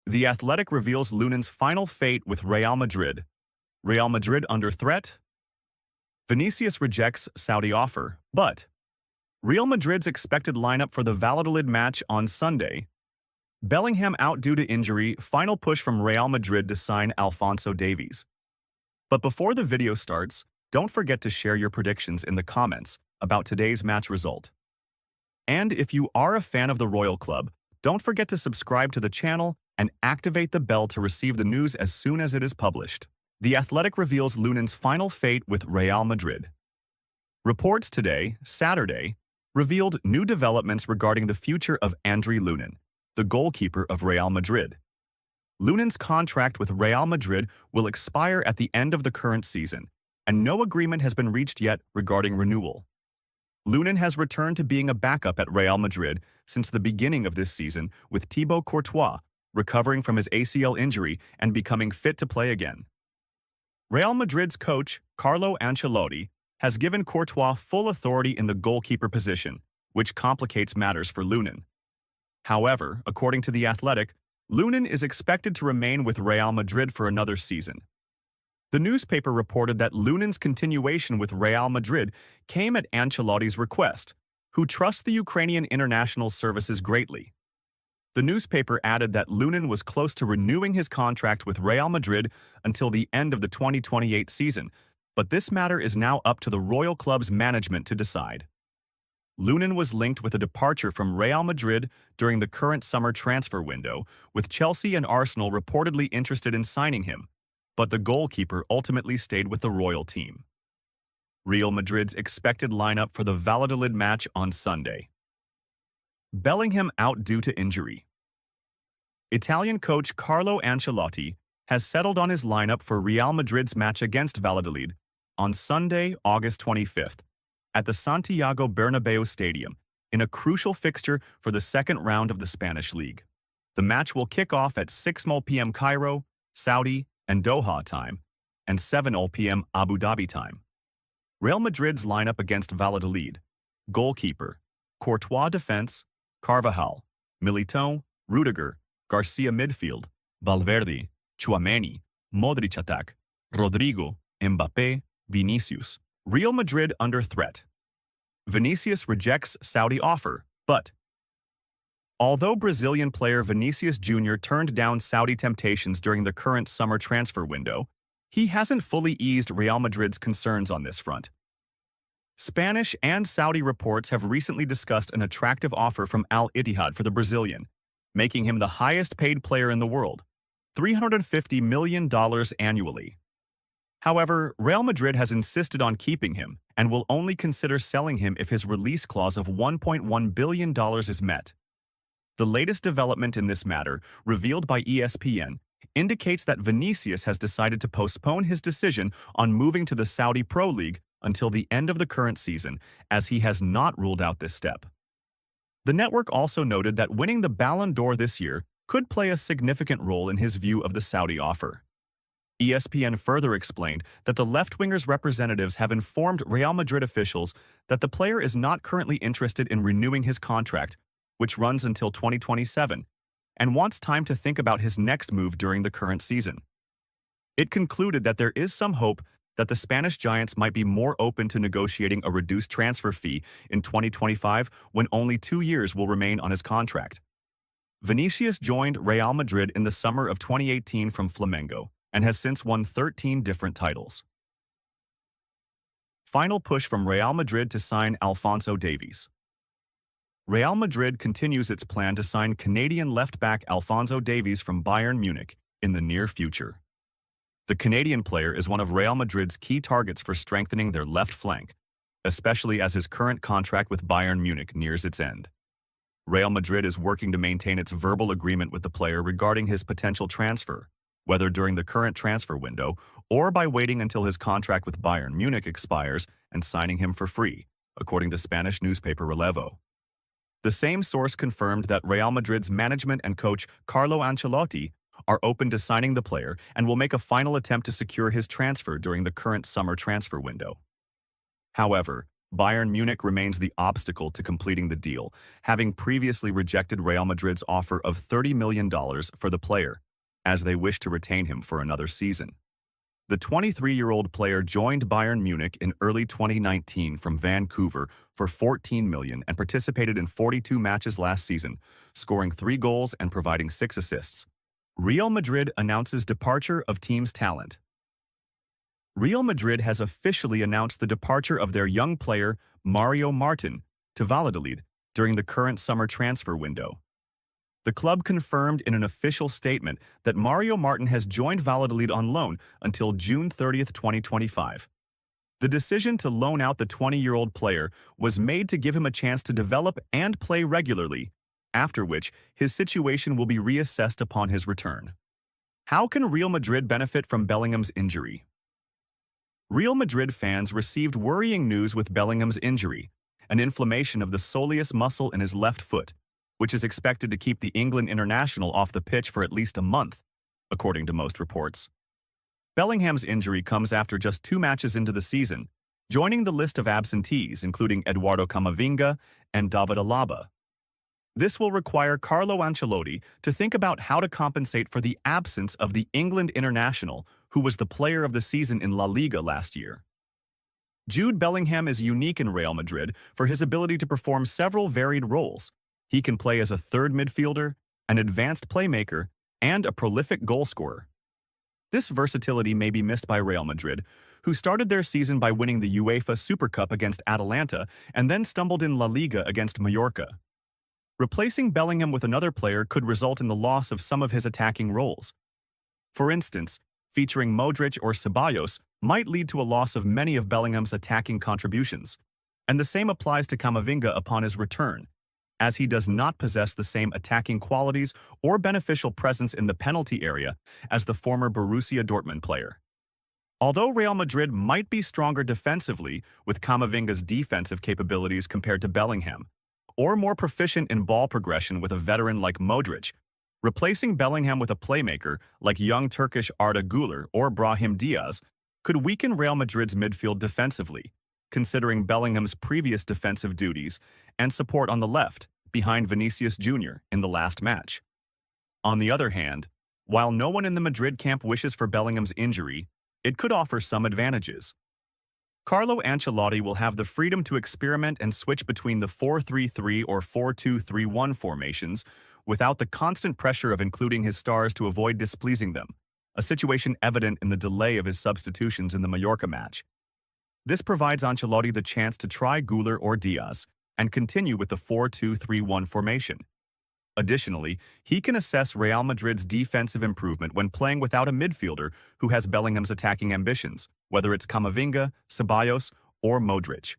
The Athletic reveals Lunen's final fate with Real Madrid. Real Madrid under threat? Vinicius rejects Saudi offer, but Real Madrid's expected lineup for the Valladolid match on Sunday. Bellingham out due to injury, final push from Real Madrid to sign Alphonso Davies. But before the video starts, don't forget to share your predictions in the comments about today's match result. And if you are a fan of the Royal Club, don't forget to subscribe to the channel and activate the bell to receive the news as soon as it is published. The Athletic reveals Lunen's final fate with Real Madrid. Reports today, Saturday, revealed new developments regarding the future of Andriy Lunin, the goalkeeper of Real Madrid. Lunen's contract with Real Madrid will expire at the end of the current season, and no agreement has been reached yet regarding renewal. Lunin has returned to being a backup at Real Madrid since the beginning of this season, with Thibaut Courtois recovering from his ACL injury and becoming fit to play again. Real Madrid's coach, Carlo Ancelotti, has given Courtois full authority in the goalkeeper position, which complicates matters for Lunin. However, according to The Athletic, Lunin is expected to remain with Real Madrid for another season. The newspaper reported that Lunin's continuation with Real Madrid came at Ancelotti's request, who trusts the Ukrainian international services greatly. The newspaper added that Lunin was close to renewing his contract with Real Madrid until the end of the 2028 season, but this matter is now up to the Royal Club's management to decide. Lunin was linked with a departure from Real Madrid during the current summer transfer window, with Chelsea and Arsenal reportedly interested in signing him, but the goalkeeper ultimately stayed with the Royal team. Real Madrid's expected lineup for the Valladolid match on Sunday. Bellingham out due to injury. Italian coach Carlo Ancelotti has settled on his lineup for Real Madrid's match against Valladolid on Sunday, August 25th, at the Santiago Bernabeu Stadium, in a crucial fixture for the second round of the Spanish League. The match will kick off at 6 p.m. Cairo, Saudi, and Doha time, and 7 p.m. Abu Dhabi time. Real Madrid's lineup against Valladolid: goalkeeper, Courtois defense, Carvajal, Militão, Rudiger, Garcia midfield, Valverde, Tchouaméni, Modric attack, Rodrigo, Mbappé, Vinicius. Real Madrid under threat. Vinicius rejects Saudi offer, but although Brazilian player Vinicius Jr. turned down Saudi temptations during the current summer transfer window, he hasn't fully eased Real Madrid's concerns on this front. Spanish and Saudi reports have recently discussed an attractive offer from Al Ittihad for the Brazilian, making him the highest-paid player in the world, $350 million annually. However, Real Madrid has insisted on keeping him and will only consider selling him if his release clause of $1.1 billion is met. The latest development in this matter, revealed by ESPN, indicates that Vinicius has decided to postpone his decision on moving to the Saudi Pro League until the end of the current season, as he has not ruled out this step. The network also noted that winning the Ballon d'Or this year could play a significant role in his view of the Saudi offer. ESPN further explained that the left-winger's representatives have informed Real Madrid officials that the player is not currently interested in renewing his contract, which runs until 2027, and wants time to think about his next move during the current season. It concluded that there is some hope that the Spanish giants might be more open to negotiating a reduced transfer fee in 2025 when only 2 years will remain on his contract. Vinicius joined Real Madrid in the summer of 2018 from Flamengo and has since won 13 different titles. Final push from Real Madrid to sign Alphonso Davies. Real Madrid continues its plan to sign Canadian left-back Alphonso Davies from Bayern Munich in the near future. The Canadian player is one of Real Madrid's key targets for strengthening their left flank, especially as his current contract with Bayern Munich nears its end. Real Madrid is working to maintain its verbal agreement with the player regarding his potential transfer, whether during the current transfer window or by waiting until his contract with Bayern Munich expires and signing him for free, according to Spanish newspaper Relevo. The same source confirmed that Real Madrid's management and coach Carlo Ancelotti are open to signing the player and will make a final attempt to secure his transfer during the current summer transfer window. However, Bayern Munich remains the obstacle to completing the deal, having previously rejected Real Madrid's offer of $30 million for the player, as they wish to retain him for another season. The 23-year-old player joined Bayern Munich in early 2019 from Vancouver for $14 million and participated in 42 matches last season, scoring 3 goals and providing 6 assists. Real Madrid announces departure of team's talent. Real Madrid has officially announced the departure of their young player, Mario Martin, to Valladolid during the current summer transfer window. The club confirmed in an official statement that Mario Martin has joined Valladolid on loan until June 30, 2025. The decision to loan out the 20-year-old player was made to give him a chance to develop and play regularly, after which his situation will be reassessed upon his return. How can Real Madrid benefit from Bellingham's injury? Real Madrid fans received worrying news with Bellingham's injury, an inflammation of the soleus muscle in his left foot, which is expected to keep the England international off the pitch for at least a month, according to most reports. Bellingham's injury comes after just 2 matches into the season, joining the list of absentees including Eduardo Camavinga and David Alaba. This will require Carlo Ancelotti to think about how to compensate for the absence of the England international, who was the player of the season in La Liga last year. Jude Bellingham is unique in Real Madrid for his ability to perform several varied roles. He can play as a third midfielder, an advanced playmaker, and a prolific goalscorer. This versatility may be missed by Real Madrid, who started their season by winning the UEFA Super Cup against Atalanta and then stumbled in La Liga against Mallorca. Replacing Bellingham with another player could result in the loss of some of his attacking roles. For instance, featuring Modric or Ceballos might lead to a loss of many of Bellingham's attacking contributions, and the same applies to Camavinga upon his return, as he does not possess the same attacking qualities or beneficial presence in the penalty area as the former Borussia Dortmund player. Although Real Madrid might be stronger defensively with Camavinga's defensive capabilities compared to Bellingham, or more proficient in ball progression with a veteran like Modric, replacing Bellingham with a playmaker like young Turkish Arda Güler or Brahim Diaz could weaken Real Madrid's midfield defensively, considering Bellingham's previous defensive duties and support on the left, behind Vinicius Jr. in the last match. On the other hand, while no one in the Madrid camp wishes for Bellingham's injury, it could offer some advantages. Carlo Ancelotti will have the freedom to experiment and switch between the 4-3-3 or 4-2-3-1 formations without the constant pressure of including his stars to avoid displeasing them, a situation evident in the delay of his substitutions in the Mallorca match. This provides Ancelotti the chance to try Güler or Diaz and continue with the 4-2-3-1 formation. Additionally, he can assess Real Madrid's defensive improvement when playing without a midfielder who has Bellingham's attacking ambitions, whether it's Camavinga, Ceballos, or Modric.